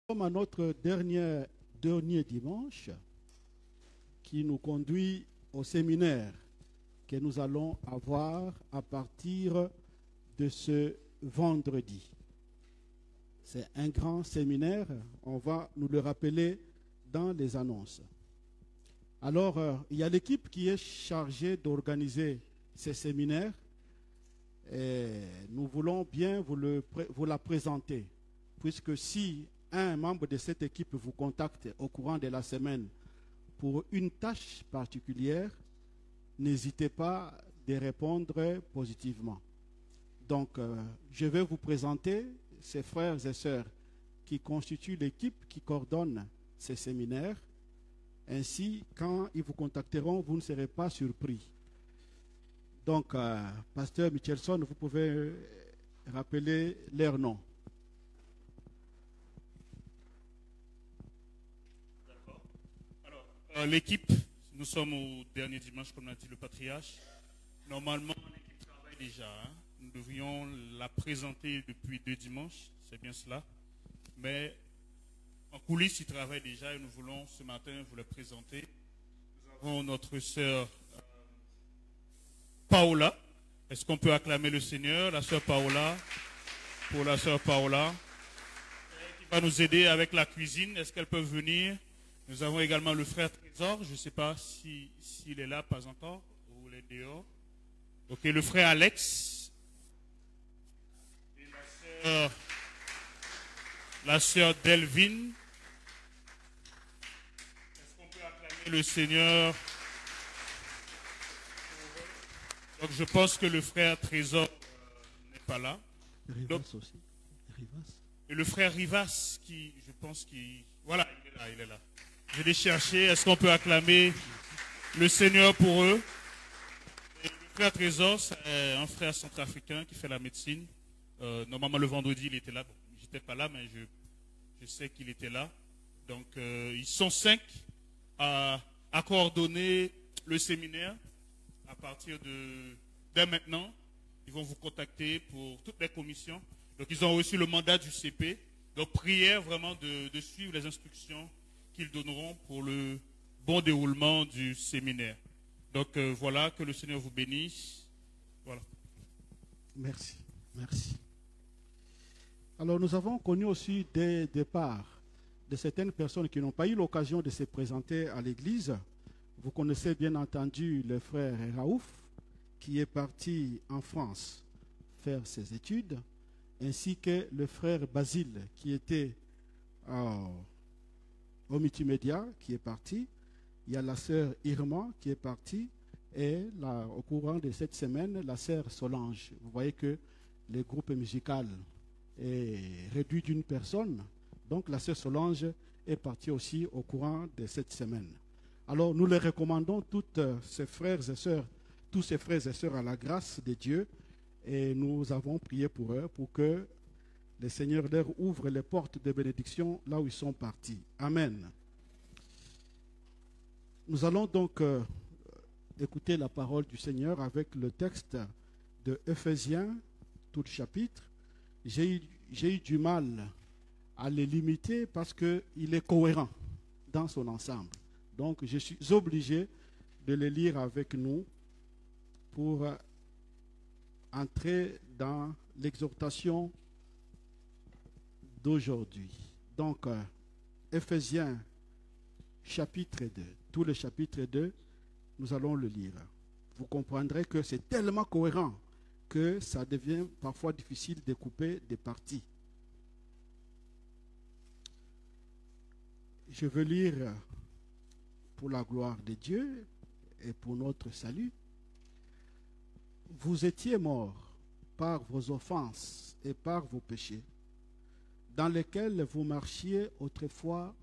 Nous sommes à notre dernier dimanche qui nous conduit au séminaire que nous allons avoir à partir de ce vendredi. C'est un grand séminaire, on va nous le rappeler dans les annonces. Alors, il y a l'équipe qui est chargée d'organiser ces séminaires et nous voulons bien vous la présenter, puisque si un membre de cette équipe vous contacte au courant de la semaine pour une tâche particulière, n'hésitez pas de répondre positivement. Donc, je vais vous présenter ces frères et sœurs qui constituent l'équipe qui coordonne ces séminaires. Ainsi, quand ils vous contacteront, vous ne serez pas surpris. Donc, Pasteur Michelson, vous pouvez rappeler leurs noms. D'accord. Alors, l'équipe, nous sommes au dernier dimanche, comme l'a dit le patriarche. Normalement, l'équipe travaille déjà. Nous devrions la présenter depuis 2 dimanches, c'est bien cela. Mais en coulisses, ils travaillent déjà et nous voulons ce matin vous la présenter. Nous avons notre sœur Paola. Est-ce qu'on peut acclamer le Seigneur, la sœur Paola, pour la sœur Paola, qui va nous aider avec la cuisine. Est-ce qu'elle peut venir? Nous avons également le frère Trésor. Je ne sais pas s'il est là, pas encore, ou il est dehors. Ok, le frère Alex. Et la sœur Delvin. Est-ce qu'on peut acclamer le Seigneur? Donc je pense que le frère Trésor n'est pas là. Rivas aussi. Rivas. Et le frère Rivas, je pense voilà, il est là. Je vais les chercher. Est-ce qu'on peut acclamer le Seigneur pour eux? Et le frère Trésor, c'est un frère centrafricain qui fait la médecine. Normalement, le vendredi, il était là. Bon, j'étais pas là, mais je sais qu'il était là. Donc, ils sont 5 à coordonner le séminaire. À partir dès maintenant, ils vont vous contacter pour toutes les commissions. Donc, ils ont reçu le mandat du CP. Donc, prière vraiment de suivre les instructions qu'ils donneront pour le bon déroulement du séminaire. Donc, voilà, que le Seigneur vous bénisse. Voilà. Merci, merci. Alors, nous avons connu aussi des départs de certaines personnes qui n'ont pas eu l'occasion de se présenter à l'église. Vous connaissez bien entendu le frère Raouf, qui est parti en France faire ses études, ainsi que le frère Basile, qui était au multimédia, qui est parti. Il y a la sœur Irma, qui est partie, et au courant de cette semaine, la sœur Solange. Vous voyez que le groupe musical est réduit d'une personne, donc la sœur Solange est partie aussi au courant de cette semaine. Alors, nous les recommandons, tous ces frères et sœurs à la grâce de Dieu, et nous avons prié pour eux, pour que le Seigneur leur ouvre les portes de bénédiction là où ils sont partis. Amen. Nous allons donc écouter la parole du Seigneur avec le texte de Ephésiens, tout le chapitre. J'ai eu du mal à le limiter parce qu'il est cohérent dans son ensemble. Donc, je suis obligé de le lire avec nous pour entrer dans l'exhortation d'aujourd'hui. Donc, Ephésiens chapitre 2, tout le chapitre 2, nous allons le lire. Vous comprendrez que c'est tellement cohérent que ça devient parfois difficile de couper des parties. Je veux lire pour la gloire de Dieu et pour notre salut. Vous étiez morts par vos offenses et par vos péchés, dans lesquels vous marchiez autrefois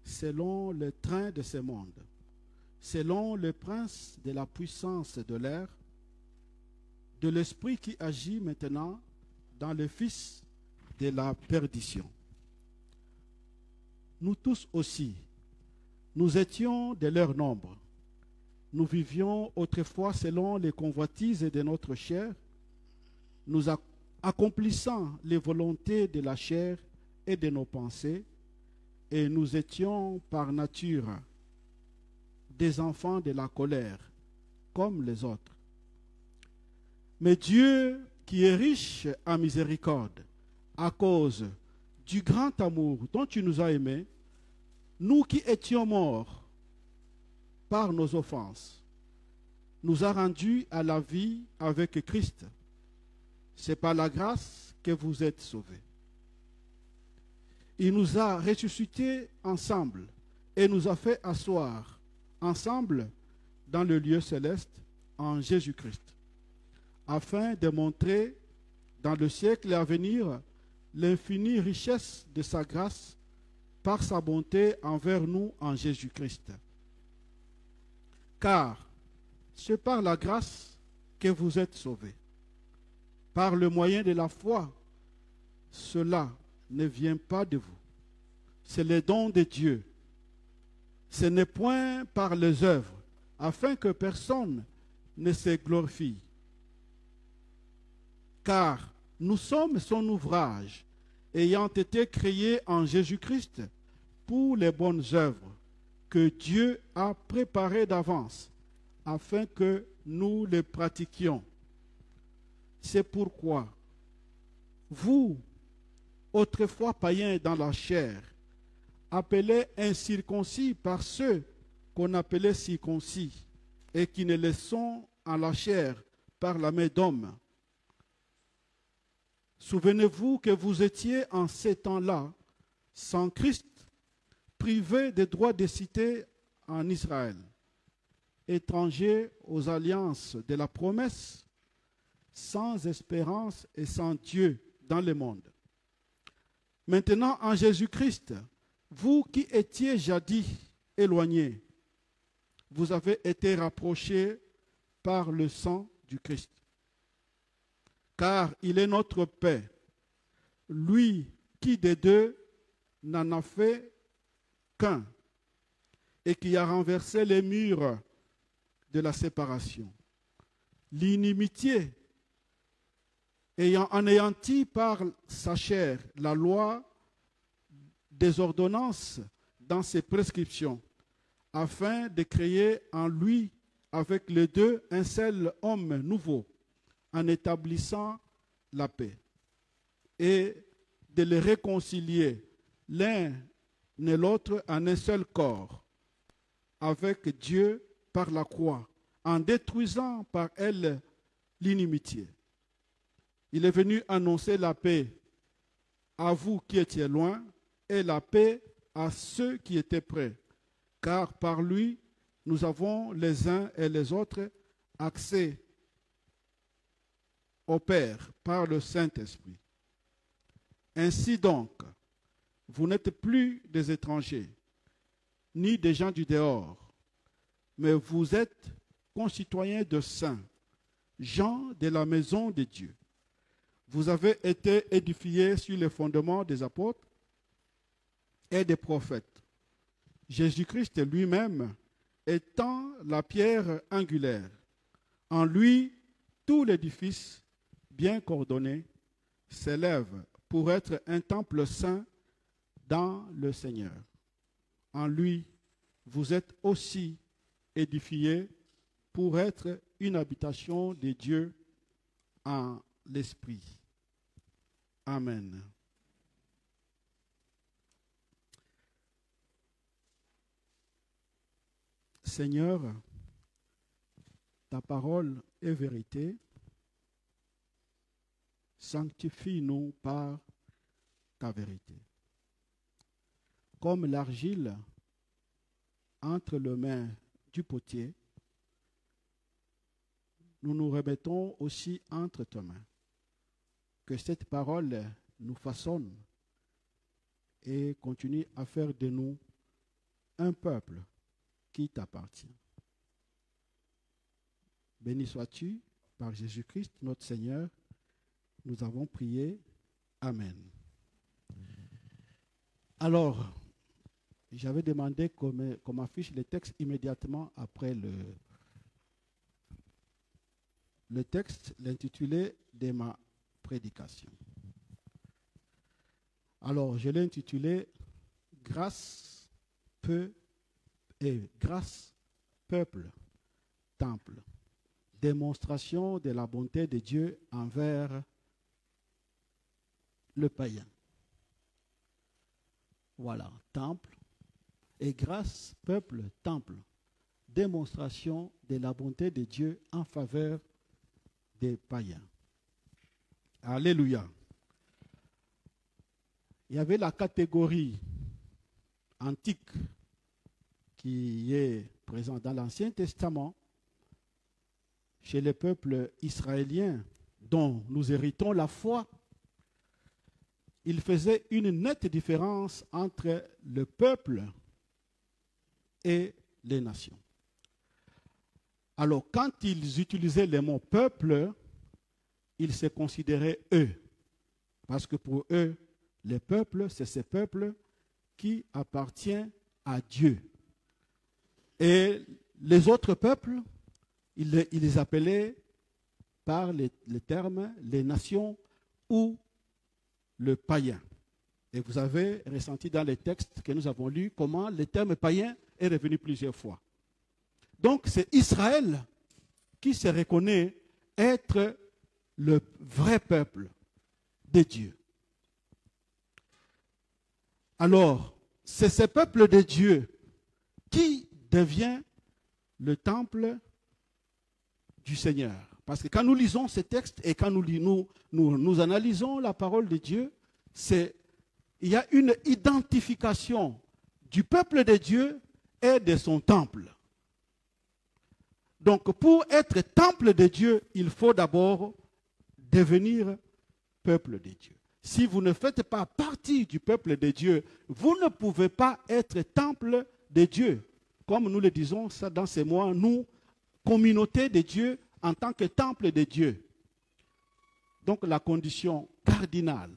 selon le train de ce monde, selon le prince de la puissance de l'air, de l'esprit qui agit maintenant dans le fils de la perdition. Nous tous aussi, nous étions de leur nombre. Nous vivions autrefois selon les convoitises de notre chair, nous accomplissant les volontés de la chair et de nos pensées, et nous étions par nature des enfants de la colère, comme les autres. Mais Dieu, qui est riche en miséricorde, à cause du grand amour dont tu nous as aimés, nous qui étions morts par nos offenses, nous a rendus à la vie avec Christ. C'est par la grâce que vous êtes sauvés. Il nous a ressuscités ensemble et nous a fait asseoir ensemble dans le lieu céleste en Jésus-Christ, afin de montrer dans le siècle à venir l'infinie richesse de sa grâce par sa bonté envers nous en Jésus-Christ. Car c'est par la grâce que vous êtes sauvés, par le moyen de la foi. Cela ne vient pas de vous, c'est le don de Dieu. Ce n'est point par les œuvres, afin que personne ne se glorifie. Car nous sommes son ouvrage, ayant été créés en Jésus-Christ pour les bonnes œuvres que Dieu a préparées d'avance, afin que nous les pratiquions. C'est pourquoi vous, autrefois païens dans la chair, appelés incirconcis par ceux qu'on appelait circoncis, et qui ne le sont en la chair par la main d'homme. Souvenez-vous que vous étiez en ces temps-là, sans Christ, privés des droits de cité en Israël, étrangers aux alliances de la promesse, sans espérance et sans Dieu dans le monde. Maintenant, en Jésus-Christ, vous qui étiez jadis éloignés, vous avez été rapprochés par le sang du Christ. Car il est notre paix, lui qui des deux n'en a fait qu'un, et qui a renversé les murs de la séparation, l'inimitié, ayant anéanti par sa chair la loi des ordonnances dans ses prescriptions, afin de créer en lui avec les deux un seul homme nouveau, en établissant la paix, et de les réconcilier l'un et l'autre en un seul corps, avec Dieu par la croix, en détruisant par elle l'inimitié. Il est venu annoncer la paix à vous qui étiez loin, et la paix à ceux qui étaient près, car par lui, nous avons les uns et les autres accès au Père par le Saint-Esprit. Ainsi donc, vous n'êtes plus des étrangers, ni des gens du dehors, mais vous êtes concitoyens de saints, gens de la maison de Dieu. Vous avez été édifiés sur les fondements des apôtres et des prophètes, Jésus-Christ lui-même étant la pierre angulaire. En lui, tout l'édifice bien coordonné s'élève pour être un temple saint dans le Seigneur. En lui, vous êtes aussi édifiés pour être une habitation de Dieu en l'Esprit. Amen. Seigneur, ta parole est vérité. Sanctifie-nous par ta vérité. Comme l'argile entre les mains du potier, nous nous remettons aussi entre tes mains. Que cette parole nous façonne et continue à faire de nous un peuple qui t'appartient. Béni sois-tu par Jésus-Christ, notre Seigneur. Nous avons prié. Amen. Alors, j'avais demandé qu'on m'affiche le texte immédiatement après le texte, l'intitulé de ma prédication. Alors, je l'ai intitulé « grâce, grâce, peuple, temple. Démonstration de la bonté de Dieu envers le païen. Voilà, temple. Et grâce, peuple, temple. Démonstration de la bonté de Dieu en faveur des païens. Alléluia. Il y avait la catégorie antique qui est présente dans l'Ancien Testament chez les peuples israéliens dont nous héritons la foi. Il faisait une nette différence entre le peuple et les nations. Alors, quand ils utilisaient le mot peuple, ils se considéraient eux. Parce que pour eux, les peuples, c'est ces peuples qui appartiennent à Dieu. Et les autres peuples, ils les appelaient par les termes les nations ou le païen. Et vous avez ressenti dans les textes que nous avons lus comment le terme païen est revenu plusieurs fois. Donc c'est Israël qui se reconnaît être le vrai peuple de Dieu. Alors, c'est ce peuple de Dieu qui devient le temple du Seigneur. Parce que quand nous lisons ces textes et quand nous analysons la parole de Dieu, il y a une identification du peuple de Dieu et de son temple. Donc pour être temple de Dieu, il faut d'abord devenir peuple de Dieu. Si vous ne faites pas partie du peuple de Dieu, vous ne pouvez pas être temple de Dieu. Comme nous le disons ça dans ces mois, nous, communauté de Dieu en tant que temple de Dieu. Donc la condition cardinale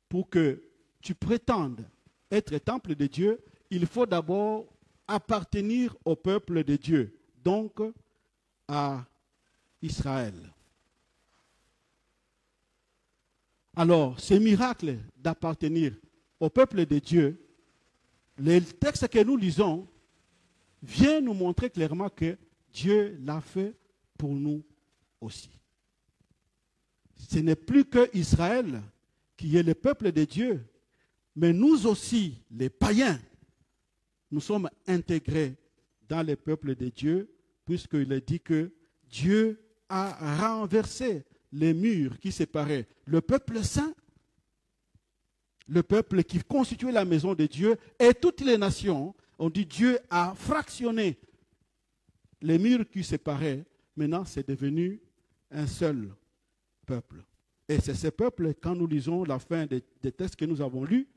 pour que tu prétendes être temple de Dieu, il faut d'abord appartenir au peuple de Dieu, donc à Israël. Alors, ce miracle d'appartenir au peuple de Dieu, les textes que nous lisons viennent nous montrer clairement que Dieu l'a fait pour nous aussi. Ce n'est plus que Israël qui est le peuple de Dieu, mais nous aussi, les païens, nous sommes intégrés dans le peuple de Dieu, puisqu'il est dit que Dieu a renversé les murs qui séparaient le peuple saint, le peuple qui constituait la maison de Dieu, et toutes les nations. On dit Dieu a fractionné les murs qui séparaient. Maintenant, c'est devenu un seul peuple. Et c'est ce peuple, quand nous lisons la fin des textes que nous avons lus,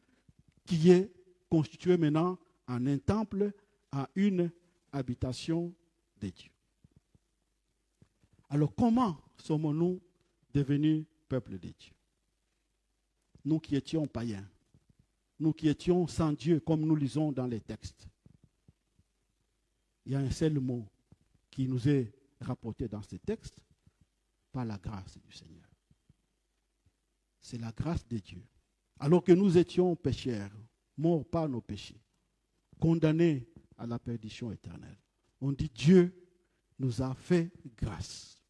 qui est constitué maintenant en un temple, en une habitation de Dieu. Alors, comment sommes-nous devenus peuple de Dieu? Nous qui étions païens, nous qui étions sans Dieu, comme nous lisons dans les textes. Il y a un seul mot qui nous est rapporté dans ces textes, par la grâce du Seigneur. C'est la grâce de Dieu. Alors que nous étions pécheurs, morts par nos péchés, condamnés à la perdition éternelle, on dit Dieu nous a fait grâce.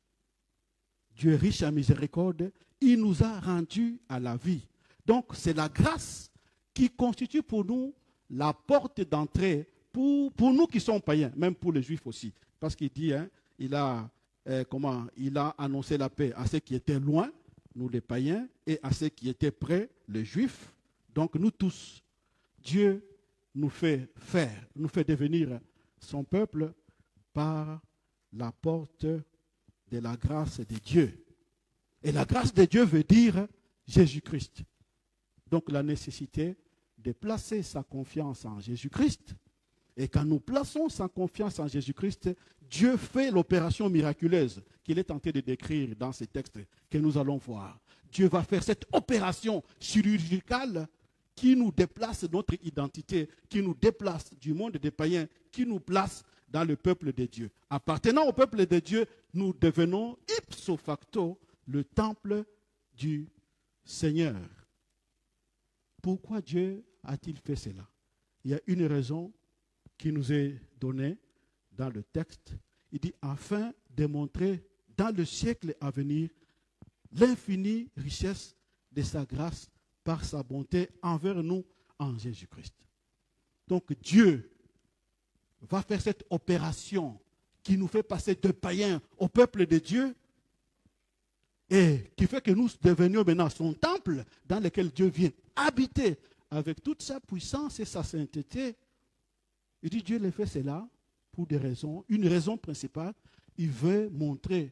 Dieu est riche en miséricorde, il nous a rendus à la vie. Donc c'est la grâce qui constitue pour nous la porte d'entrée pour nous qui sommes païens, même pour les Juifs aussi. Parce qu'il dit, il a annoncé la paix à ceux qui étaient loin, nous les païens, et à ceux qui étaient près, les Juifs. Donc nous tous, Dieu nous fait devenir son peuple par la porte de la grâce de Dieu. Et la grâce de Dieu veut dire Jésus-Christ. Donc la nécessité de placer sa confiance en Jésus-Christ. Et quand nous plaçons sa confiance en Jésus-Christ, Dieu fait l'opération miraculeuse qu'il est tenté de décrire dans ces textes que nous allons voir. Dieu va faire cette opération chirurgicale qui nous déplace notre identité, qui nous déplace du monde des païens, qui nous place dans le peuple de Dieu. Appartenant au peuple de Dieu, nous devenons ipso facto le temple du Seigneur. Pourquoi Dieu a-t-il fait cela? il y a une raison qui nous est donnée dans le texte. Il dit, afin de montrer dans le siècle à venir l'infinie richesse de sa grâce par sa bonté envers nous en Jésus-Christ. Donc Dieu va faire cette opération qui nous fait passer de païens au peuple de Dieu et qui fait que nous devenions maintenant son temple dans lequel Dieu vient habiter avec toute sa puissance et sa sainteté. Il dit Dieu le fait cela pour des raisons. Une raison principale, il veut montrer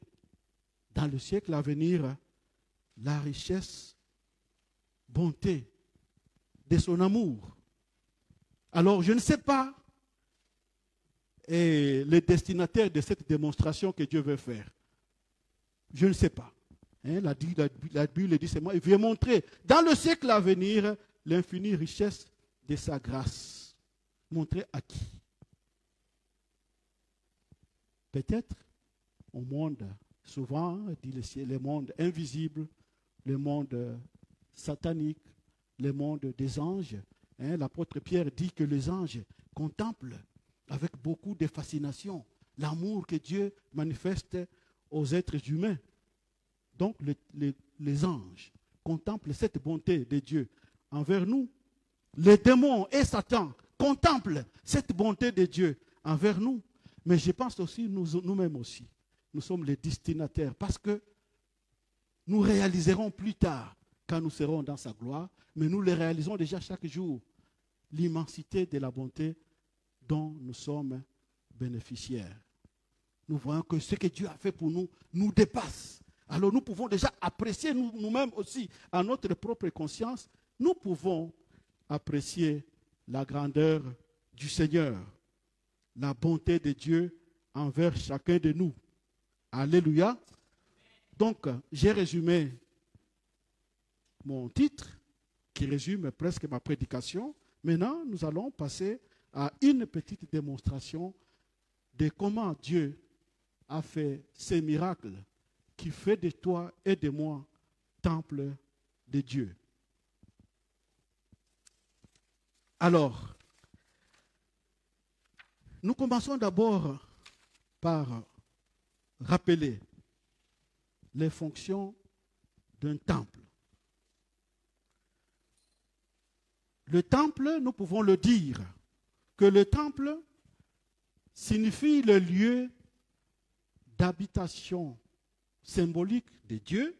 dans le siècle à venir la richesse, bonté de son amour. Alors je ne sais pas le destinataire de cette démonstration que Dieu veut faire. Je ne sais pas. La Bible dit seulement, il veut montrer dans le siècle à venir l'infinie richesse de sa grâce. Montrer à qui? Peut-être au monde, souvent, dit le monde invisible, le monde satanique, le monde des anges. L'apôtre Pierre dit que les anges contemplent avec beaucoup de fascination l'amour que Dieu manifeste aux êtres humains. Donc les anges contemplent cette bonté de Dieu envers nous. Les démons et Satan contemplent cette bonté de Dieu envers nous. Mais je pense aussi, nous-mêmes aussi, nous sommes les destinataires parce que nous réaliserons plus tard, quand nous serons dans sa gloire, mais nous le réalisons déjà chaque jour, l'immensité de la bonté dont nous sommes bénéficiaires. Nous voyons que ce que Dieu a fait pour nous nous dépasse. Alors nous pouvons déjà apprécier nous-mêmes aussi, à notre propre conscience, nous pouvons apprécier la grandeur du Seigneur, la bonté de Dieu envers chacun de nous. Alléluia. Donc, j'ai résumé mon titre, qui résume presque ma prédication. Maintenant, nous allons passer à une petite démonstration de comment Dieu a fait ces miracles qui fait de toi et de moi temple de Dieu. Alors, nous commençons d'abord par rappeler les fonctions d'un temple. Le temple, nous pouvons le dire, que le temple signifie le lieu d'habitation symbolique de Dieu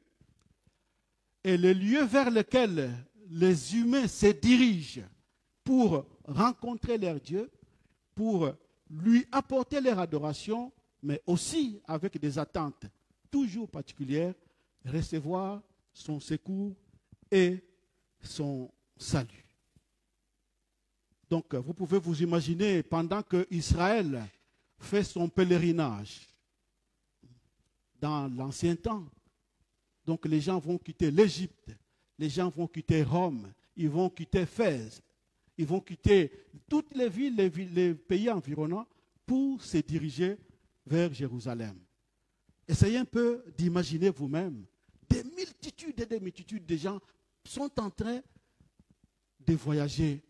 et le lieu vers lequel les humains se dirigent pour rencontrer leur Dieu, pour lui apporter leur adoration, mais aussi avec des attentes toujours particulières, recevoir son secours et son salut. Donc, vous pouvez vous imaginer, pendant que Israël fait son pèlerinage dans l'ancien temps, donc les gens vont quitter l'Égypte, les gens vont quitter Rome, ils vont quitter Éphèse, ils vont quitter toutes les villes, les pays environnants pour se diriger vers Jérusalem. Essayez un peu d'imaginer vous-même, des multitudes et des multitudes de gens sont en train de voyager.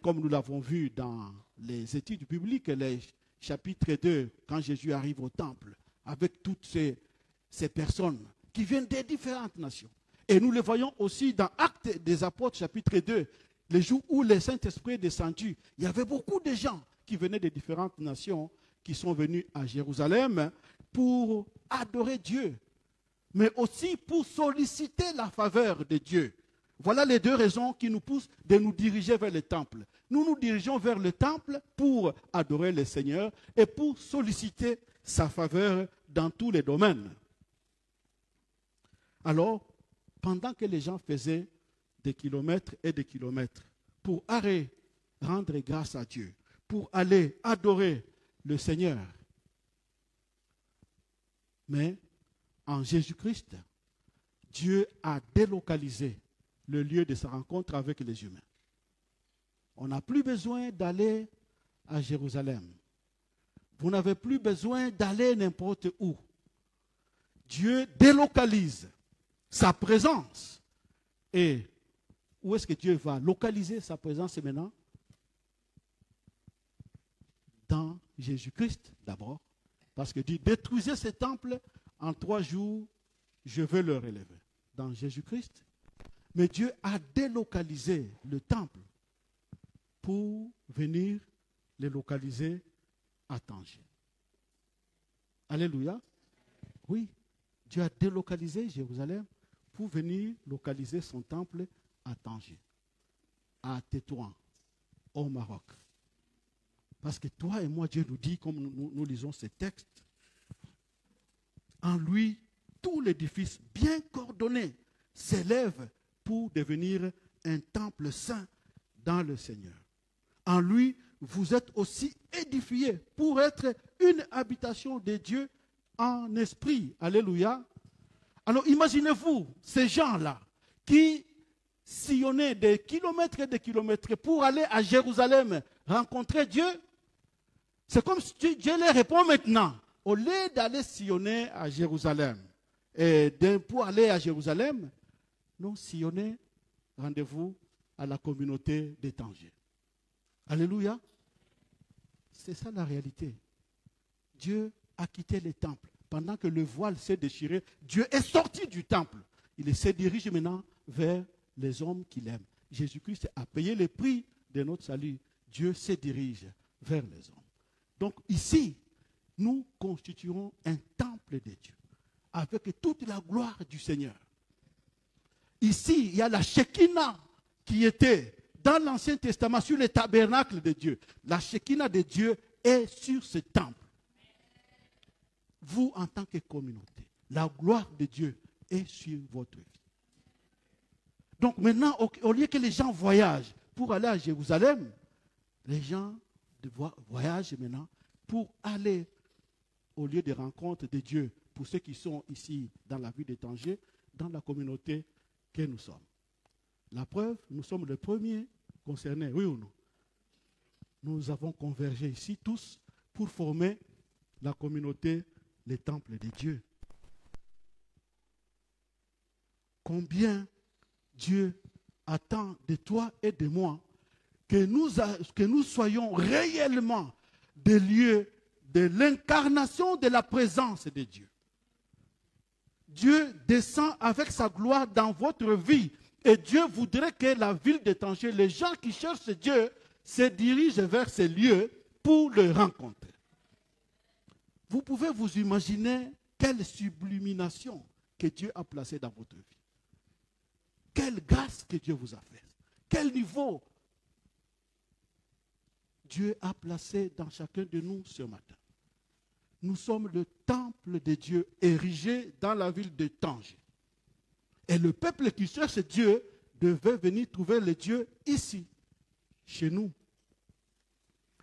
Comme nous l'avons vu dans les études bibliques, les chapitres 2, quand Jésus arrive au temple, avec toutes ces personnes qui viennent des différentes nations. Et nous le voyons aussi dans Actes des Apôtres, chapitre 2, le jour où le Saint-Esprit est descendu. Il y avait beaucoup de gens qui venaient des différentes nations, qui sont venus à Jérusalem pour adorer Dieu, mais aussi pour solliciter la faveur de Dieu. Voilà les deux raisons qui nous poussent de nous diriger vers le temple. Nous nous dirigeons vers le temple pour adorer le Seigneur et pour solliciter sa faveur dans tous les domaines. Alors, pendant que les gens faisaient des kilomètres et des kilomètres pour aller rendre grâce à Dieu, pour aller adorer le Seigneur, mais en Jésus-Christ, Dieu a délocalisé le lieu de sa rencontre avec les humains. On n'a plus besoin d'aller à Jérusalem. Vous n'avez plus besoin d'aller n'importe où. Dieu délocalise sa présence. Et où est-ce que Dieu va localiser sa présence maintenant? dans Jésus-Christ d'abord, parce que dit, détruisez ces temples, en 3 jours, je vais le relever. Dans Jésus-Christ. Mais Dieu a délocalisé le temple pour venir le localiser à Tanger. Alléluia. Oui, Dieu a délocalisé Jérusalem pour venir localiser son temple à Tanger, à Tétouan, au Maroc. Parce que toi et moi, Dieu nous dit, comme nous lisons ces textes, en lui, tout l'édifice bien coordonné s'élève pour devenir un temple saint dans le Seigneur. En lui, vous êtes aussi édifiés pour être une habitation de Dieu en esprit. Alléluia. Alors imaginez-vous ces gens-là qui sillonnaient des kilomètres et des kilomètres pour aller à Jérusalem rencontrer Dieu. C'est comme si Dieu leur répond maintenant. Au lieu d'aller sillonner à Jérusalem, et pour aller à Jérusalem, nous sillonnez, rendez-vous à la communauté des Tanger. Alléluia. C'est ça la réalité. Dieu a quitté les temples. Pendant que le voile s'est déchiré, Dieu est sorti du temple. Il se dirige maintenant vers les hommes qu'il aime. Jésus-Christ a payé le prix de notre salut. Dieu se dirige vers les hommes. Donc ici, nous constituerons un temple de Dieu avec toute la gloire du Seigneur. Ici, il y a la Shekinah qui était dans l'Ancien Testament sur le tabernacle de Dieu. La Shekinah de Dieu est sur ce temple. Vous, en tant que communauté, la gloire de Dieu est sur votre vie. Donc maintenant, au lieu que les gens voyagent pour aller à Jérusalem, les gens voyagent maintenant pour aller au lieu de rencontre de Dieu, pour ceux qui sont ici dans la ville de Tanger, dans la communauté que nous sommes. La preuve, nous sommes les premiers concernés, oui ou non? Nous avons convergé ici tous pour former la communauté, les temples de Dieu. Combien Dieu attend de toi et de moi que nous soyons réellement des lieux de l'incarnation de la présence de Dieu. Dieu descend avec sa gloire dans votre vie. Et Dieu voudrait que la ville de Tanger, les gens qui cherchent Dieu, se dirigent vers ces lieux pour le rencontrer. Vous pouvez vous imaginer quelle sublimination que Dieu a placée dans votre vie. Quelle grâce que Dieu vous a faite. Quel niveau Dieu a placé dans chacun de nous ce matin. Nous sommes le temple de Dieu érigé dans la ville de Tanger. Et le peuple qui cherche Dieu devait venir trouver le Dieu ici, chez nous.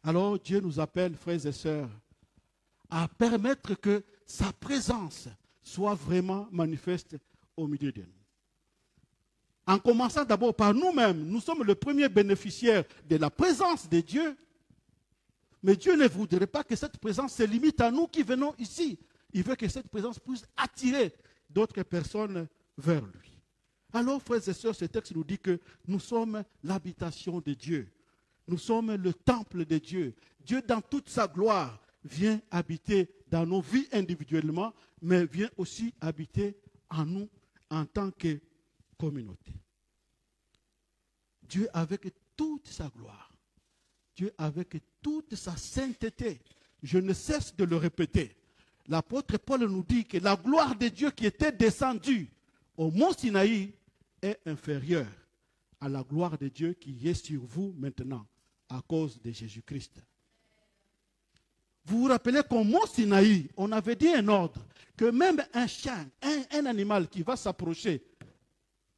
Alors Dieu nous appelle, frères et sœurs, à permettre que sa présence soit vraiment manifeste au milieu de nous. En commençant d'abord par nous-mêmes, nous sommes le premier bénéficiaire de la présence de Dieu. Mais Dieu ne voudrait pas que cette présence se limite à nous qui venons ici. Il veut que cette présence puisse attirer d'autres personnes vers lui. Alors, frères et sœurs, ce texte nous dit que nous sommes l'habitation de Dieu. Nous sommes le temple de Dieu. Dieu, dans toute sa gloire, vient habiter dans nos vies individuellement, mais vient aussi habiter en nous en tant que communauté. Dieu avec toute sa gloire. Dieu avec toute sa sainteté. Je ne cesse de le répéter. L'apôtre Paul nous dit que la gloire de Dieu qui était descendue au mont Sinaï est inférieure à la gloire de Dieu qui est sur vous maintenant à cause de Jésus-Christ. Vous vous rappelez qu'au mont Sinaï, on avait dit un ordre que même un chien, un animal qui va s'approcher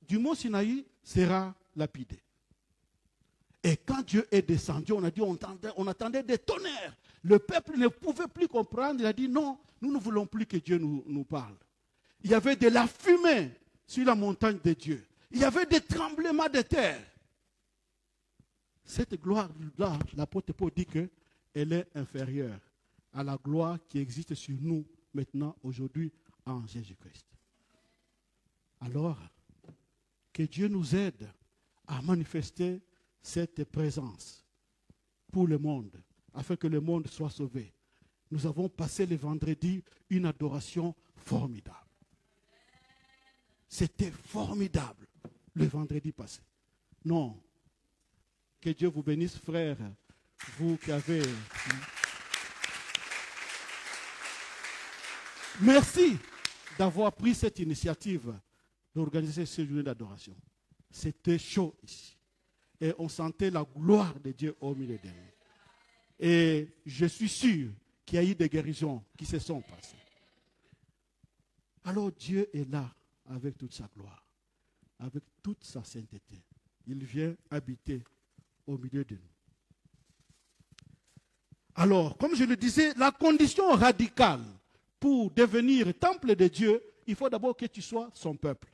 du mont Sinaï sera lapidé. Et quand Dieu est descendu, on a dit, on attendait des tonnerres. Le peuple ne pouvait plus comprendre. Il a dit, non, nous ne voulons plus que Dieu nous parle. Il y avait de la fumée sur la montagne de Dieu. Il y avait des tremblements de terre. Cette gloire-là, l'apôtre Paul dit qu'elle est inférieure à la gloire qui existe sur nous maintenant, aujourd'hui, en Jésus-Christ. Alors, que Dieu nous aide à manifester cette présence pour le monde, afin que le monde soit sauvé. Nous avons passé le vendredi une adoration formidable. C'était formidable le vendredi passé. Non. Que Dieu vous bénisse, frères. Vous qui avez... Merci d'avoir pris cette initiative d'organiser ce journée d'adoration. C'était chaud ici. Et on sentait la gloire de Dieu au milieu de nous. Et je suis sûr qu'il y a eu des guérisons qui se sont passées. Alors Dieu est là avec toute sa gloire, avec toute sa sainteté. Il vient habiter au milieu de nous. Alors, comme je le disais, la condition radicale pour devenir temple de Dieu, il faut d'abord que tu sois son peuple.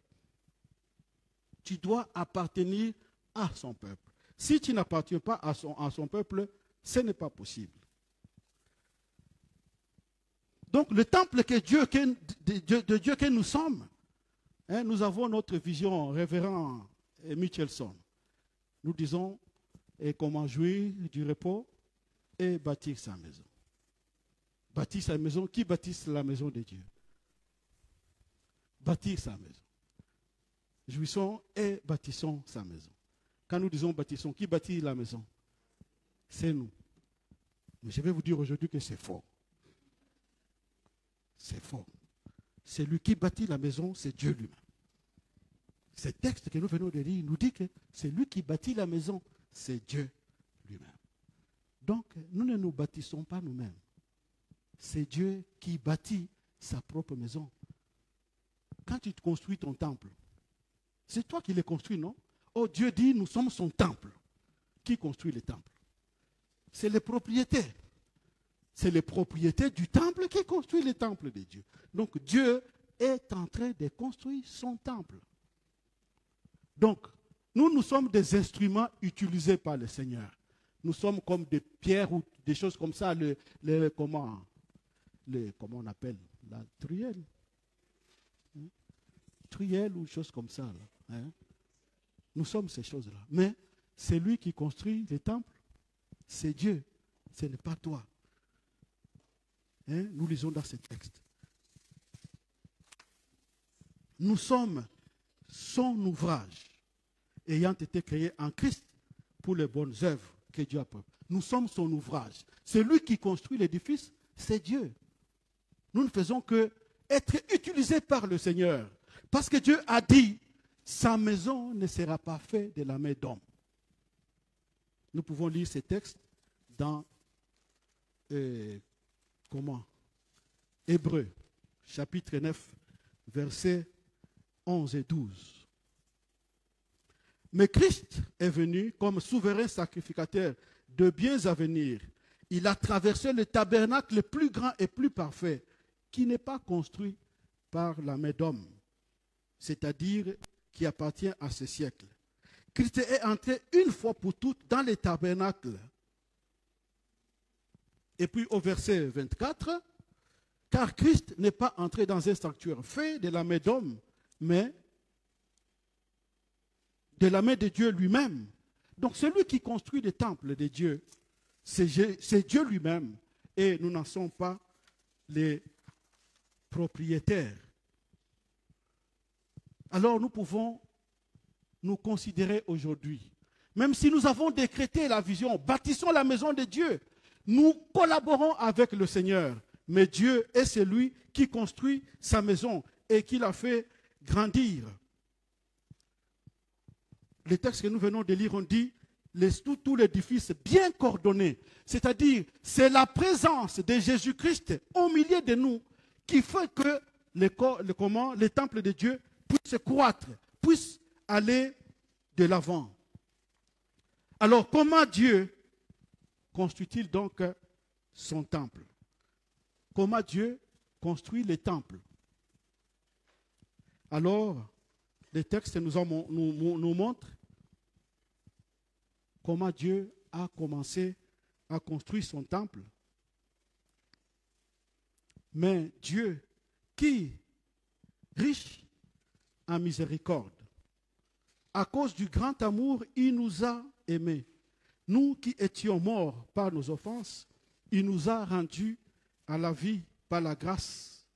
Tu dois appartenir à son peuple. Si tu n'appartiens pas à son peuple, ce n'est pas possible. Donc, le temple de Dieu que nous sommes, hein, nous avons notre vision, révérend Michelson. Nous disons comment jouir du repos et bâtir sa maison. Bâtir sa maison, qui bâtisse la maison de Dieu? Bâtir sa maison. Jouissons et bâtissons sa maison. Quand nous disons bâtissons, qui bâtit la maison? C'est nous. Mais je vais vous dire aujourd'hui que c'est faux. C'est faux. Celui qui bâtit la maison, c'est Dieu lui-même. Ce texte que nous venons de lire nous dit que c'est lui qui bâtit la maison, c'est Dieu lui-même. Donc, nous ne nous bâtissons pas nous-mêmes. C'est Dieu qui bâtit sa propre maison. Quand tu construis ton temple, c'est toi qui l'as construit, non? Oh, Dieu dit, nous sommes son temple. Qui construit le temple? C'est les propriétaires. C'est les propriétaires du temple qui construisent le temple de Dieu. Donc, Dieu est en train de construire son temple. Donc, nous sommes des instruments utilisés par le Seigneur. Nous sommes comme des pierres ou des choses comme ça, comment on appelle? La truelle. Hein? Truelle ou choses comme ça. Là, hein? Nous sommes ces choses-là. Mais c'est lui qui construit les temples. C'est Dieu. Ce n'est pas toi. Hein? Nous lisons dans ce texte. Nous sommes son ouvrage, ayant été créé en Christ pour les bonnes œuvres que Dieu a préparées. Nous sommes son ouvrage. Celui qui construit l'édifice, c'est Dieu. Nous ne faisons que être utilisés par le Seigneur. Parce que Dieu a dit, sa maison ne sera pas faite de la main d'homme. Nous pouvons lire ces textes dans Hébreux, chapitre 9, versets 11 et 12. Mais Christ est venu comme souverain sacrificateur de biens à venir. Il a traversé le tabernacle le plus grand et plus parfait, qui n'est pas construit par la main d'homme, c'est-à-dire qui appartient à ce siècle. Christ est entré une fois pour toutes dans les tabernacles. Et puis au verset 24, car Christ n'est pas entré dans un sanctuaire fait de la main d'homme, mais de la main de Dieu lui-même. Donc celui qui construit le temple de Dieu, c'est Dieu lui-même. Et nous n'en sommes pas les propriétaires. Alors nous pouvons nous considérer aujourd'hui, même si nous avons décrété la vision, bâtissons la maison de Dieu, nous collaborons avec le Seigneur. Mais Dieu est celui qui construit sa maison et qui la fait grandir. Les textes que nous venons de lire, on dit tout l'édifice bien coordonné. C'est-à-dire, c'est la présence de Jésus-Christ au milieu de nous qui fait que le temple de Dieu puisse croître, puisse aller de l'avant. Alors, comment Dieu construit-il donc son temple? Comment Dieu construit les temples? Alors, les textes nous montrent comment Dieu a commencé à construire son temple. Mais Dieu, qui, riche en miséricorde, à cause du grand amour, il nous a aimés. Nous qui étions morts par nos offenses, il nous a rendus à la vie par la grâce.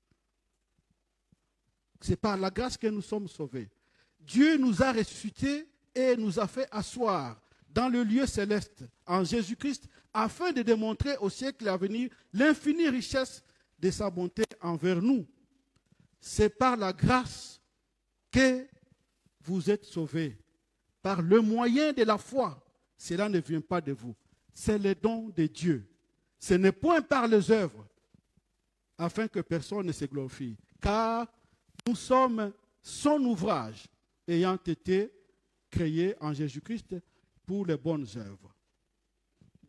C'est par la grâce que nous sommes sauvés. Dieu nous a ressuscités et nous a fait asseoir dans le lieu céleste en Jésus-Christ afin de démontrer au siècle à venir l'infinie richesse de sa bonté envers nous. C'est par la grâce que vous êtes sauvés, par le moyen de la foi. Cela ne vient pas de vous, c'est le don de Dieu. Ce n'est point par les œuvres, afin que personne ne se glorifie, car nous sommes son ouvrage, ayant été créés en Jésus-Christ pour les bonnes œuvres.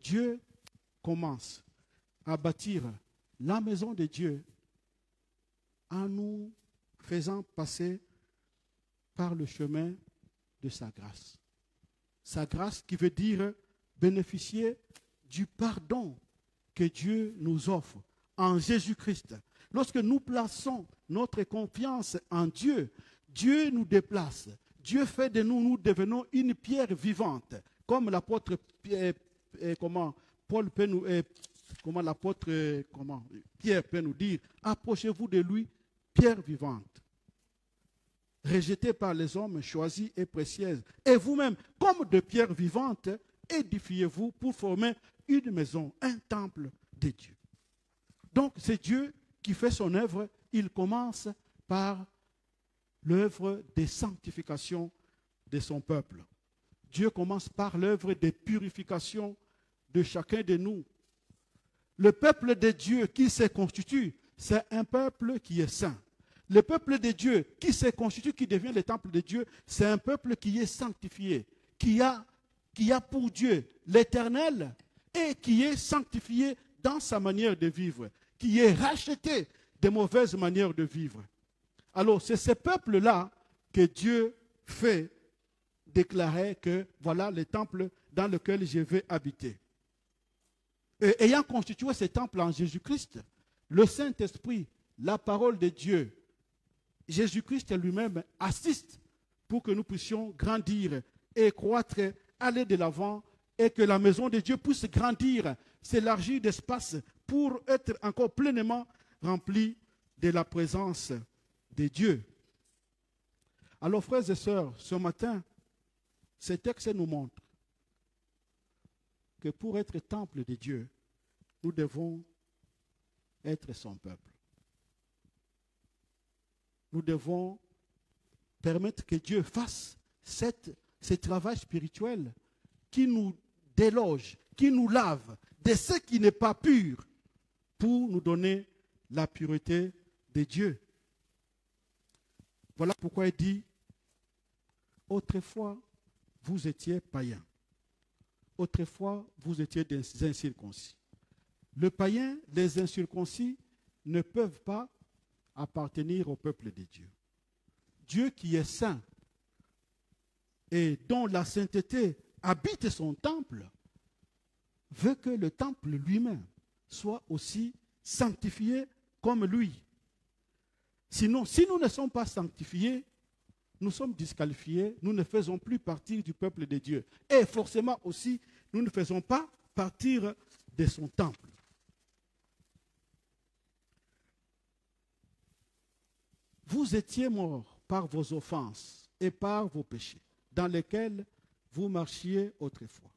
Dieu commence à bâtir la maison de Dieu en nous faisant passer par le chemin de sa grâce. Sa grâce qui veut dire bénéficier du pardon que Dieu nous offre en Jésus-Christ. Lorsque nous plaçons notre confiance en Dieu, Dieu nous déplace. Dieu fait de nous, nous devenons une pierre vivante. Comme l'apôtre Pierre peut nous dire, approchez-vous de lui, pierre vivante. Rejetée par les hommes, choisie et précieuse. Et vous-même, comme de pierres vivantes, édifiez-vous pour former une maison, un temple de Dieu. Donc, c'est Dieu qui fait son œuvre. Il commence par l'œuvre de sanctification de son peuple. Dieu commence par l'œuvre de purification de chacun de nous. Le peuple de Dieu qui se constitue, c'est un peuple qui est saint. Le peuple de Dieu qui se constitue, qui devient le temple de Dieu, c'est un peuple qui est sanctifié, qui a pour Dieu l'éternel et qui est sanctifié dans sa manière de vivre, qui est racheté des mauvaises manières de vivre. Alors, c'est ce peuple-là que Dieu fait déclarer que voilà le temple dans lequel je vais habiter. Et ayant constitué ce temple en Jésus-Christ, le Saint-Esprit, la parole de Dieu, Jésus-Christ lui-même assiste pour que nous puissions grandir et croître, aller de l'avant et que la maison de Dieu puisse grandir, s'élargir d'espace pour être encore pleinement remplie de la présence de Dieu. Alors, frères et sœurs, ce matin, ce texte nous montre que pour être temple de Dieu, nous devons être son peuple. Nous devons permettre que Dieu fasse ce travail spirituel qui nous déloge, qui nous lave de ce qui n'est pas pur pour nous donner la pureté de Dieu. Voilà pourquoi il dit, autrefois, vous étiez païens. Autrefois, vous étiez des incirconcis. Le païen, les incirconcis ne peuvent pas appartenir au peuple de Dieu. Dieu qui est saint et dont la sainteté habite son temple, veut que le temple lui-même soit aussi sanctifié comme lui. Sinon, si nous ne sommes pas sanctifiés, nous sommes disqualifiés, nous ne faisons plus partie du peuple de Dieu. Et forcément aussi, nous ne faisons pas partir de son temple. Vous étiez morts par vos offenses et par vos péchés, dans lesquels vous marchiez autrefois,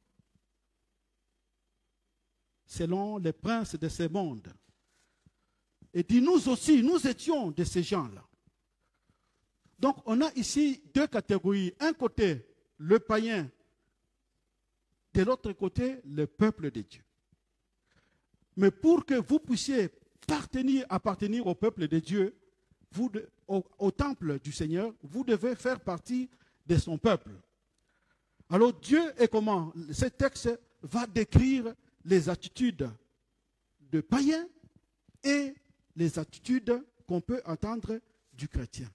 selon les princes de ce monde. Et dit, nous aussi, nous étions de ces gens-là. Donc, on a ici deux catégories. Un côté, le païen. De l'autre côté, le peuple de Dieu. Mais pour que vous puissiez appartenir au peuple de Dieu, au temple du Seigneur, vous devez faire partie de son peuple. Alors, Dieu est comment? Ce texte va décrire les attitudes de païens et les attitudes qu'on peut entendre du chrétien.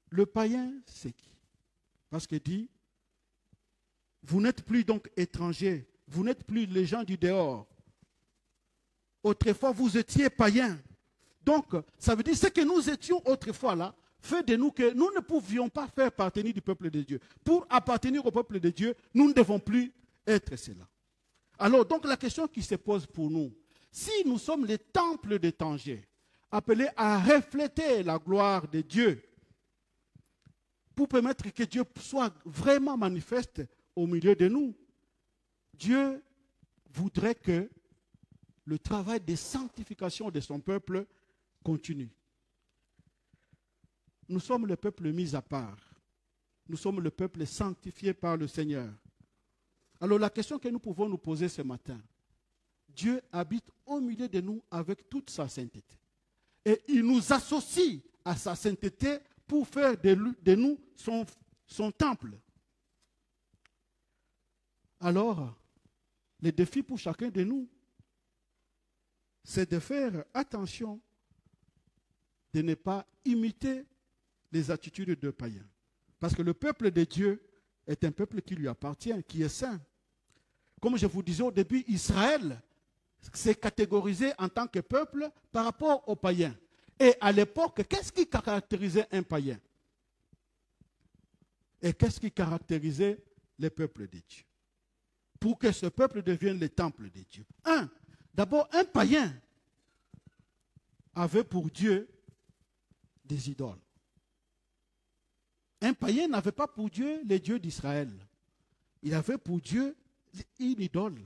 Le païen, c'est qui? Parce qu'il dit, vous n'êtes plus donc étrangers, vous n'êtes plus les gens du dehors. Autrefois, vous étiez païens. Donc, ça veut dire ce que nous étions autrefois là, fait de nous que nous ne pouvions pas faire partie du peuple de Dieu. Pour appartenir au peuple de Dieu, nous ne devons plus être cela. Alors, donc, la question qui se pose pour nous, si nous sommes les temples de Tanger, appelés à refléter la gloire de Dieu, pour permettre que Dieu soit vraiment manifeste au milieu de nous, Dieu voudrait que le travail de sanctification de son peuple continue. Nous sommes le peuple mis à part. Nous sommes le peuple sanctifié par le Seigneur. Alors la question que nous pouvons nous poser ce matin, Dieu habite au milieu de nous avec toute sa sainteté. Et il nous associe à sa sainteté pour faire de nous son temple. Alors, le défi pour chacun de nous, c'est de faire attention de ne pas imiter les attitudes de païens. Parce que le peuple de Dieu est un peuple qui lui appartient, qui est saint. Comme je vous disais au début, Israël s'est catégorisé en tant que peuple par rapport aux païens. Et à l'époque, qu'est-ce qui caractérisait un païen? Et qu'est-ce qui caractérisait le peuple de Dieu? Pour que ce peuple devienne le temple de Dieu. D'abord, un païen avait pour Dieu des idoles. Un païen n'avait pas pour Dieu les dieux d'Israël. Il avait pour Dieu une idole.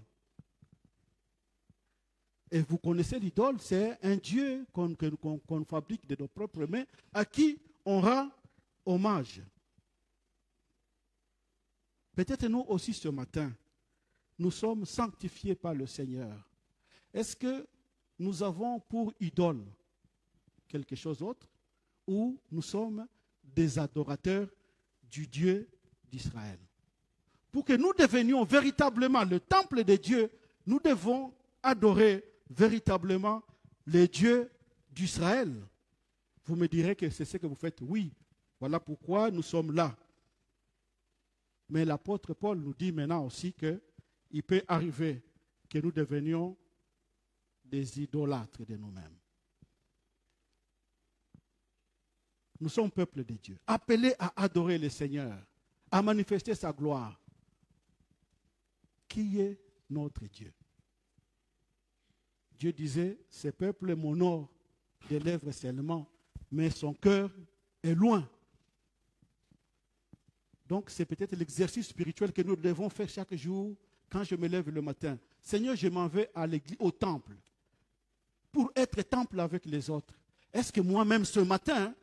Et vous connaissez l'idole, c'est un Dieu qu'on fabrique de nos propres mains, à qui on rend hommage. Peut-être nous aussi ce matin, nous sommes sanctifiés par le Seigneur. Est-ce que nous avons pour idole quelque chose d'autre, ou nous sommes des adorateurs du Dieu d'Israël? Pour que nous devenions véritablement le temple de Dieu, nous devons adorer véritablement les dieux d'Israël. Vous me direz que c'est ce que vous faites. Oui, voilà pourquoi nous sommes là. Mais l'apôtre Paul nous dit maintenant aussi qu'il peut arriver que nous devenions des idolâtres de nous-mêmes. Nous sommes peuple de Dieu, appelés à adorer le Seigneur, à manifester sa gloire. Qui est notre Dieu? Dieu disait, ce peuple m'honore des lèvres seulement, mais son cœur est loin. Donc c'est peut-être l'exercice spirituel que nous devons faire chaque jour quand je me lève le matin. Seigneur, je m'en vais à l'église, au temple, pour être temple avec les autres. Est-ce que moi-même ce matin,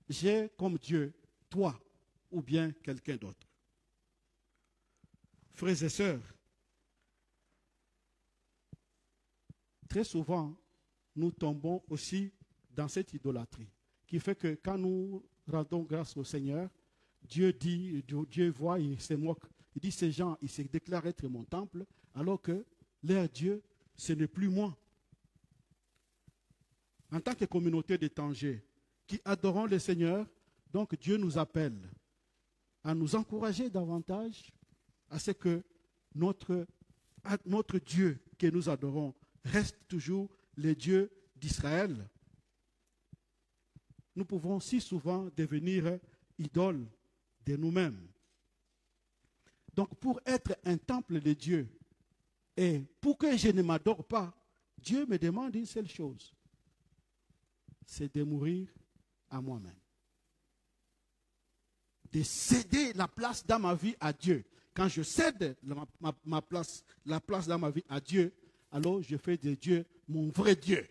j'ai comme Dieu, toi, ou bien quelqu'un d'autre? Frères et sœurs, très souvent, nous tombons aussi dans cette idolâtrie, qui fait que quand nous rendons grâce au Seigneur, Dieu dit, Dieu voit, il se moque. Il dit, ces gens, ils se déclarent être mon temple, alors que leur Dieu, ce n'est plus moi. En tant que communauté de Tanger, qui adorons le Seigneur, donc Dieu nous appelle à nous encourager davantage à ce que notre Dieu que nous adorons reste toujours le Dieu d'Israël. Nous pouvons si souvent devenir idoles de nous-mêmes. Donc pour être un temple de Dieu et pour que je ne m'adore pas, Dieu me demande une seule chose, c'est de mourir à moi-même. De céder la place dans ma vie à Dieu. Quand je cède la place dans ma vie à Dieu, alors je fais de Dieu mon vrai Dieu.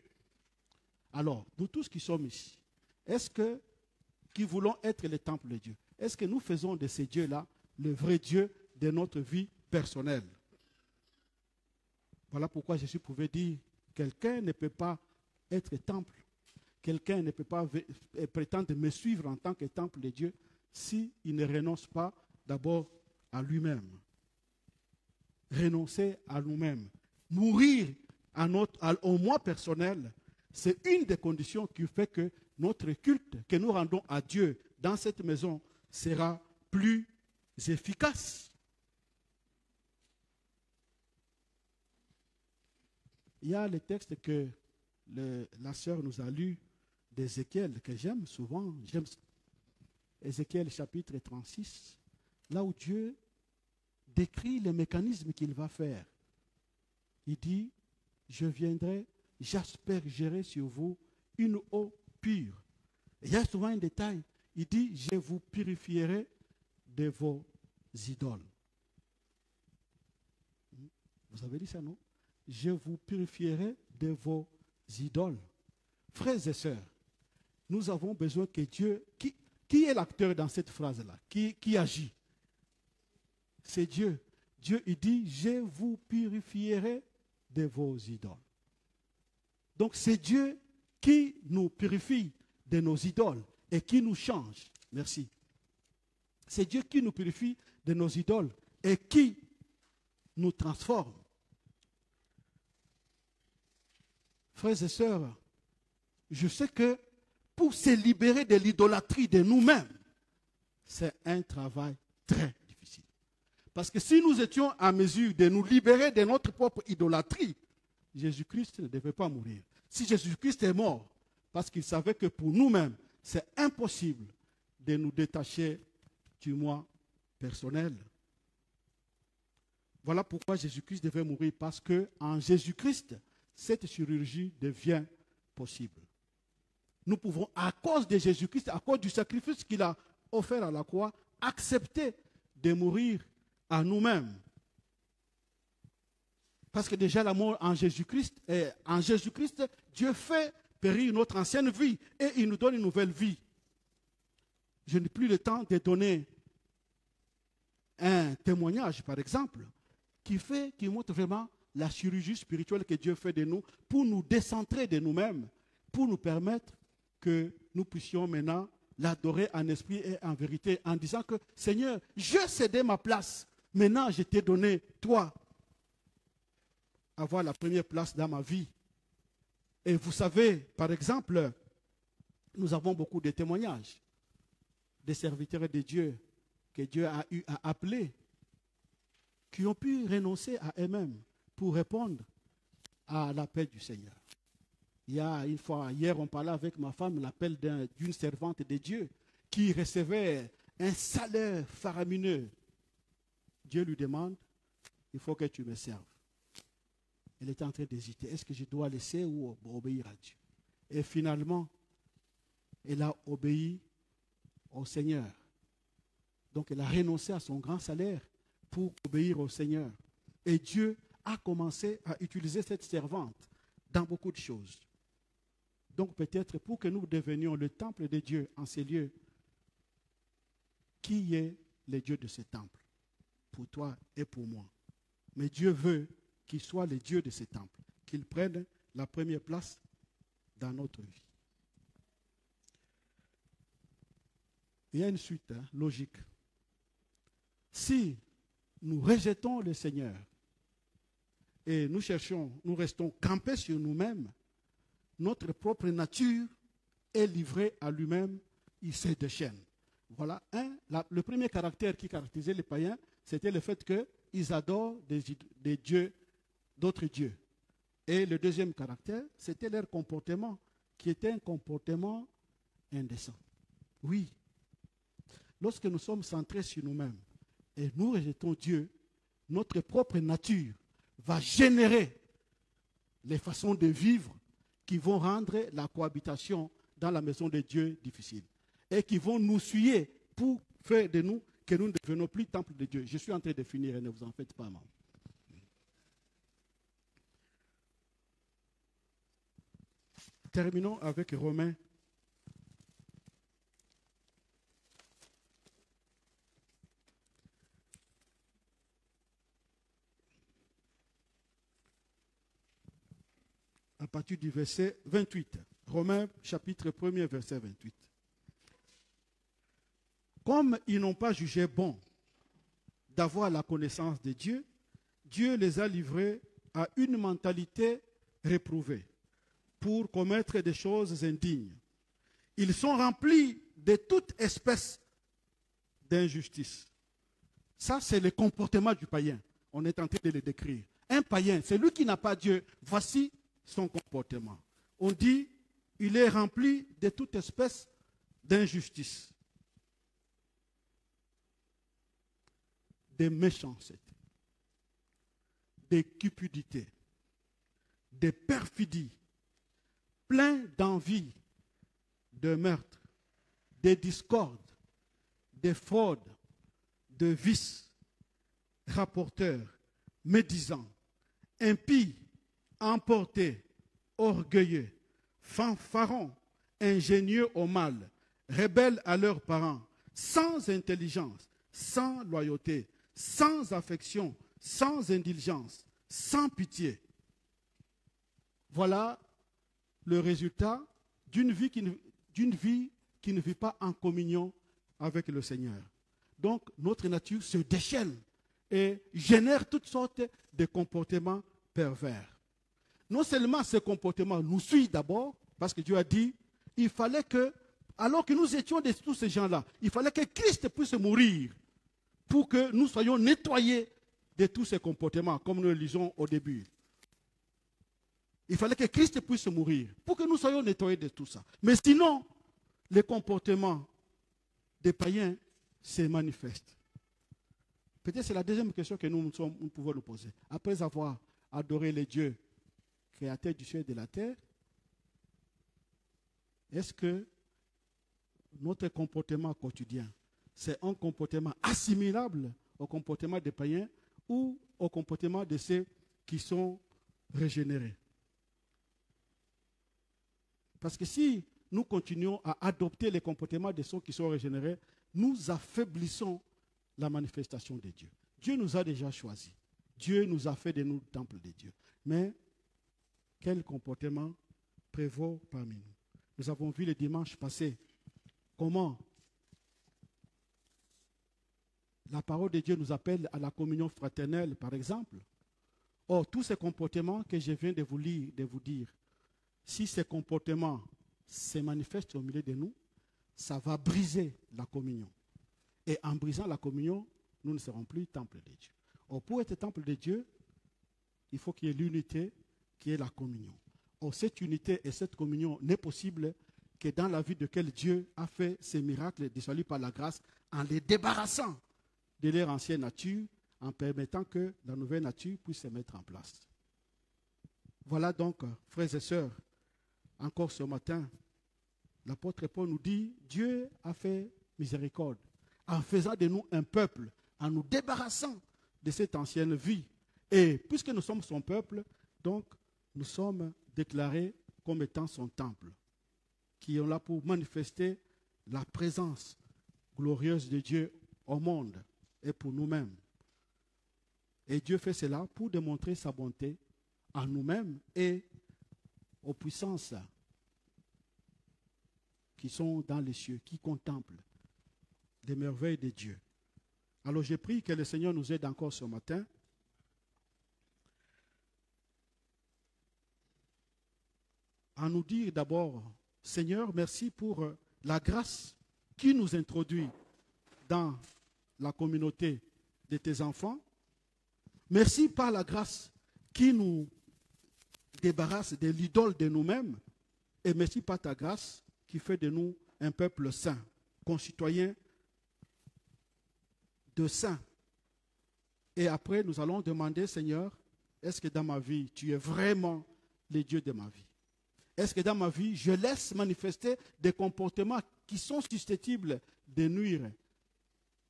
Alors, nous tous qui sommes ici, qui voulons être le temple de Dieu, est-ce que nous faisons de ces dieux-là le vrai Dieu de notre vie personnelle? Voilà pourquoi Jésus pouvait dire, quelqu'un ne peut pas être temple, quelqu'un ne peut pas prétendre me suivre en tant que temple de Dieu s'il ne renonce pas d'abord à lui-même. Renoncer à nous-mêmes. Mourir au moi personnel, c'est une des conditions qui fait que notre culte que nous rendons à Dieu dans cette maison sera plus efficace. Il y a le texte que la sœur nous a lu d'Ézéchiel, que j'aime souvent, j'aime Ézéchiel chapitre 36, là où Dieu décrit les mécanismes qu'il va faire. Il dit, je viendrai, j'aspergerai sur vous une eau pure. Et il y a souvent un détail. Il dit, je vous purifierai de vos idoles. Vous avez dit ça, non? Je vous purifierai de vos idoles. Frères et sœurs, nous avons besoin que Dieu... Qui est l'acteur dans cette phrase-là? Qui agit? C'est Dieu. Dieu, il dit, je vous purifierai de vos idoles. Donc c'est Dieu qui nous purifie de nos idoles et qui nous change. Merci. C'est Dieu qui nous purifie de nos idoles et qui nous transforme. Frères et sœurs, je sais que pour se libérer de l'idolâtrie de nous-mêmes, c'est un travail très difficile. Parce que si nous étions en mesure de nous libérer de notre propre idolâtrie, Jésus-Christ ne devait pas mourir. Si Jésus-Christ est mort, parce qu'il savait que pour nous-mêmes, c'est impossible de nous détacher du moi personnel. Voilà pourquoi Jésus-Christ devait mourir, parce qu'en Jésus-Christ, cette chirurgie devient possible. Nous pouvons, à cause de Jésus-Christ, à cause du sacrifice qu'il a offert à la croix, accepter de mourir à nous-mêmes. Parce que déjà la mort en Jésus-Christ, Dieu fait périr notre ancienne vie et il nous donne une nouvelle vie. Je n'ai plus le temps de donner un témoignage, par exemple, qui montre vraiment la chirurgie spirituelle que Dieu fait de nous pour nous décentrer de nous-mêmes, pour nous permettre que nous puissions maintenant l'adorer en esprit et en vérité, en disant que Seigneur, je cédais ma place, maintenant je t'ai donné, toi, avoir la première place dans ma vie. Et vous savez, par exemple, nous avons beaucoup de témoignages des serviteurs de Dieu que Dieu a eu à appeler, qui ont pu renoncer à eux-mêmes pour répondre à l'appel du Seigneur. Il y a une fois, hier, on parlait avec ma femme, l'appel d'une servante de Dieu qui recevait un salaire faramineux. Dieu lui demande, il faut que tu me serves. Elle était en train d'hésiter, est-ce que je dois laisser ou obéir à Dieu? Et finalement, elle a obéi au Seigneur. Donc elle a renoncé à son grand salaire pour obéir au Seigneur. Et Dieu a commencé à utiliser cette servante dans beaucoup de choses. Donc peut-être pour que nous devenions le temple de Dieu en ces lieux, qui est le Dieu de ce temple? Pour toi et pour moi. Mais Dieu veut qu'il soit le Dieu de ce temple, qu'il prenne la première place dans notre vie. Il y a une suite logique. Si nous rejetons le Seigneur et nous restons campés sur nous-mêmes, notre propre nature est livrée à lui-même, il se déchaîne. Voilà, le premier caractère qui caractérisait les païens, c'était le fait qu'ils adorent des dieux, d'autres dieux. Et le deuxième caractère, c'était leur comportement, qui était un comportement indécent. Oui, lorsque nous sommes centrés sur nous-mêmes et nous rejetons Dieu, notre propre nature va générer les façons de vivre qui vont rendre la cohabitation dans la maison de Dieu difficile et qui vont nous suyer pour faire de nous que nous ne devenons plus temple de Dieu. Je suis en train de finir et ne vous en faites pas, maman. Terminons avec Romains. À partir du verset 28. Romains chapitre 1er, verset 28. Comme ils n'ont pas jugé bon d'avoir la connaissance de Dieu, Dieu les a livrés à une mentalité réprouvée pour commettre des choses indignes. Ils sont remplis de toute espèce d'injustice. Ça, c'est le comportement du païen. On est en train de le décrire. Un païen, c'est lui qui n'a pas Dieu. Voici son comportement. On dit, il est rempli de toute espèce d'injustice. des méchancetés, des cupidités, des perfidies, plein d'envie, de meurtres, des discordes, des fraudes, de vices, rapporteurs, médisants, impies, emportés, orgueilleux, fanfarons, ingénieux au mal, rebelles à leurs parents, sans intelligence, sans loyauté, sans affection, sans indulgence, sans pitié. Voilà le résultat d'une vie qui ne vit pas en communion avec le Seigneur. Donc, notre nature se déchaîne et génère toutes sortes de comportements pervers. Non seulement ces comportements nous suivent d'abord, parce que Dieu a dit, il fallait que, alors que nous étions de tous ces gens-là, il fallait que Christ puisse mourir pour que nous soyons nettoyés de tous ces comportements, comme nous le lisons au début. Il fallait que Christ puisse mourir pour que nous soyons nettoyés de tout ça. Mais sinon, les comportements des païens se manifestent. Peut-être c'est la deuxième question que nous pouvons nous poser. Après avoir adoré les dieux créateurs du ciel et de la terre, est-ce que notre comportement quotidien, c'est un comportement assimilable au comportement des païens ou au comportement de ceux qui sont régénérés? Parce que si nous continuons à adopter les comportements de ceux qui sont régénérés, nous affaiblissons la manifestation de Dieu. Dieu nous a déjà choisis. Dieu nous a fait de nous temples de Dieu. Mais quel comportement prévaut parmi nous? Nous avons vu le dimanche passé comment la parole de Dieu nous appelle à la communion fraternelle, par exemple. Or, tous ces comportements que je viens de vous lire, de vous dire, si ces comportements se manifestent au milieu de nous, ça va briser la communion. Et en brisant la communion, nous ne serons plus temple de Dieu. Or, pour être temple de Dieu, il faut qu'il y ait l'unité qui est la communion. Or, cette unité et cette communion n'est possible que dans la vie de quel Dieu a fait ces miracles de salut par la grâce en les débarrassant de leur ancienne nature, en permettant que la nouvelle nature puisse se mettre en place. Voilà donc, frères et sœurs, encore ce matin, l'apôtre Paul nous dit, Dieu a fait miséricorde en faisant de nous un peuple, en nous débarrassant de cette ancienne vie. Et puisque nous sommes son peuple, donc nous sommes déclarés comme étant son temple, qui est là pour manifester la présence glorieuse de Dieu au monde et pour nous-mêmes. Et Dieu fait cela pour démontrer sa bonté en nous-mêmes et aux puissances qui sont dans les cieux, qui contemplent les merveilles de Dieu. Alors je prie que le Seigneur nous aide encore ce matin à nous dire d'abord, Seigneur, merci pour la grâce qui nous introduit dans la communauté de tes enfants. Merci par la grâce qui nous débarrasse de l'idole de nous-mêmes. Et merci par ta grâce qui fait de nous un peuple saint, concitoyens de saints. Et après, nous allons demander, Seigneur, est-ce que dans ma vie, tu es vraiment le Dieu de ma vie? Est-ce que dans ma vie, je laisse manifester des comportements qui sont susceptibles de nuire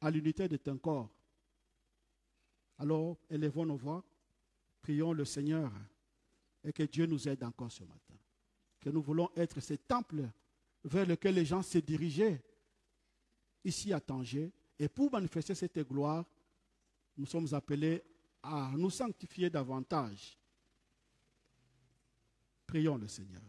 à l'unité de ton corps? Alors, élevons nos voix, prions le Seigneur et que Dieu nous aide encore ce matin. Que nous voulons être ces temples vers lesquels les gens se dirigeaient ici à Tanger. Et pour manifester cette gloire, nous sommes appelés à nous sanctifier davantage. Prions le Seigneur.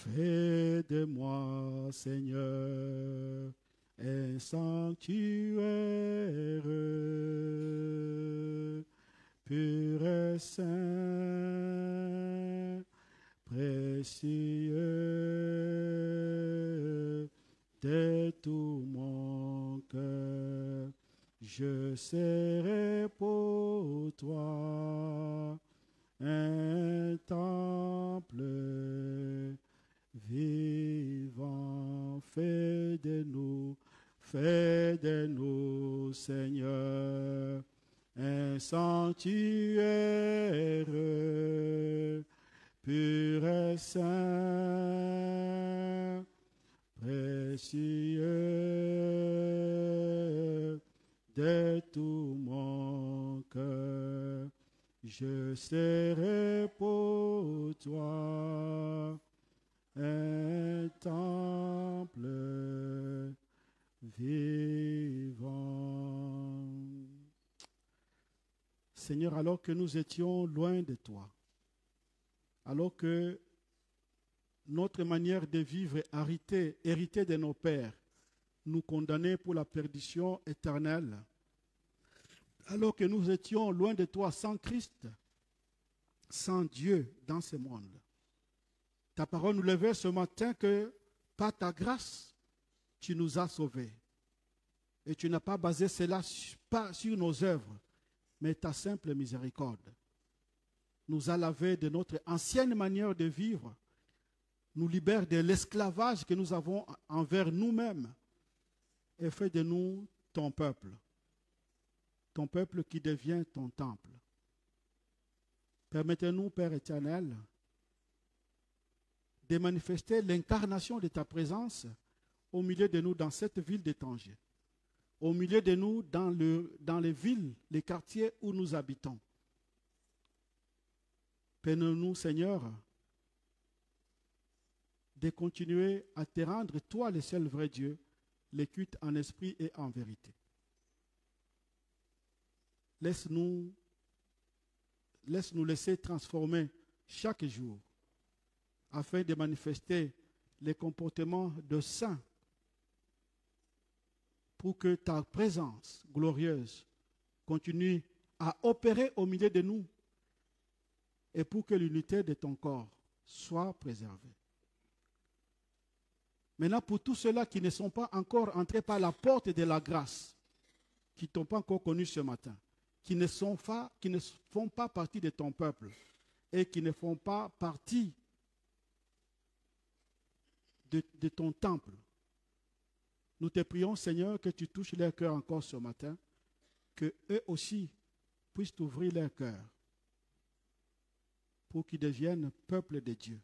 Fais de moi, Seigneur, un sanctuaire pur et saint, précieux de tout mon cœur. Je serai pour toi un temple vivant. Fais de nous, Seigneur, un sanctuaire pur et saint, précieux de tout mon cœur. Je serai pour toi un temple vivant. Seigneur, alors que nous étions loin de toi, alors que notre manière de vivre héritée de nos pères, nous condamnait pour la perdition éternelle, alors que nous étions loin de toi, sans Christ, sans Dieu dans ce monde. Ta parole nous levait ce matin que par ta grâce, tu nous as sauvés. Et tu n'as pas basé cela pas sur nos œuvres, mais ta simple miséricorde nous a lavé de notre ancienne manière de vivre, nous libère de l'esclavage que nous avons envers nous-mêmes et fait de nous ton peuple qui devient ton temple. Permettez-nous, Père éternel, de manifester l'incarnation de ta présence au milieu de nous dans cette ville de Tanger, au milieu de nous dans les villes, les quartiers où nous habitons. Permets-nous, Seigneur, de continuer à te rendre, toi le seul vrai Dieu, le culte en esprit et en vérité. Laisse-nous laisser transformer chaque jour afin de manifester les comportements de saints pour que ta présence glorieuse continue à opérer au milieu de nous et pour que l'unité de ton corps soit préservée. Maintenant, pour tous ceux-là qui ne sont pas encore entrés par la porte de la grâce, qui ne t'ont pas encore connu ce matin, qui ne font pas partie de ton peuple et qui ne font pas partie de ton temple, nous te prions, Seigneur, que tu touches leur cœur encore ce matin, que eux aussi puissent t'ouvrir leur cœur pour qu'ils deviennent peuple de Dieu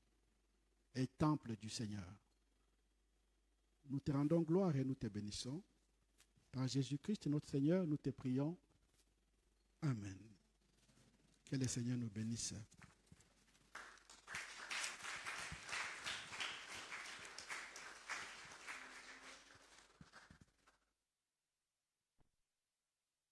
et temple du Seigneur. Nous te rendons gloire et nous te bénissons. Par Jésus-Christ, notre Seigneur, nous te prions. Amen. Que le Seigneur nous bénisse.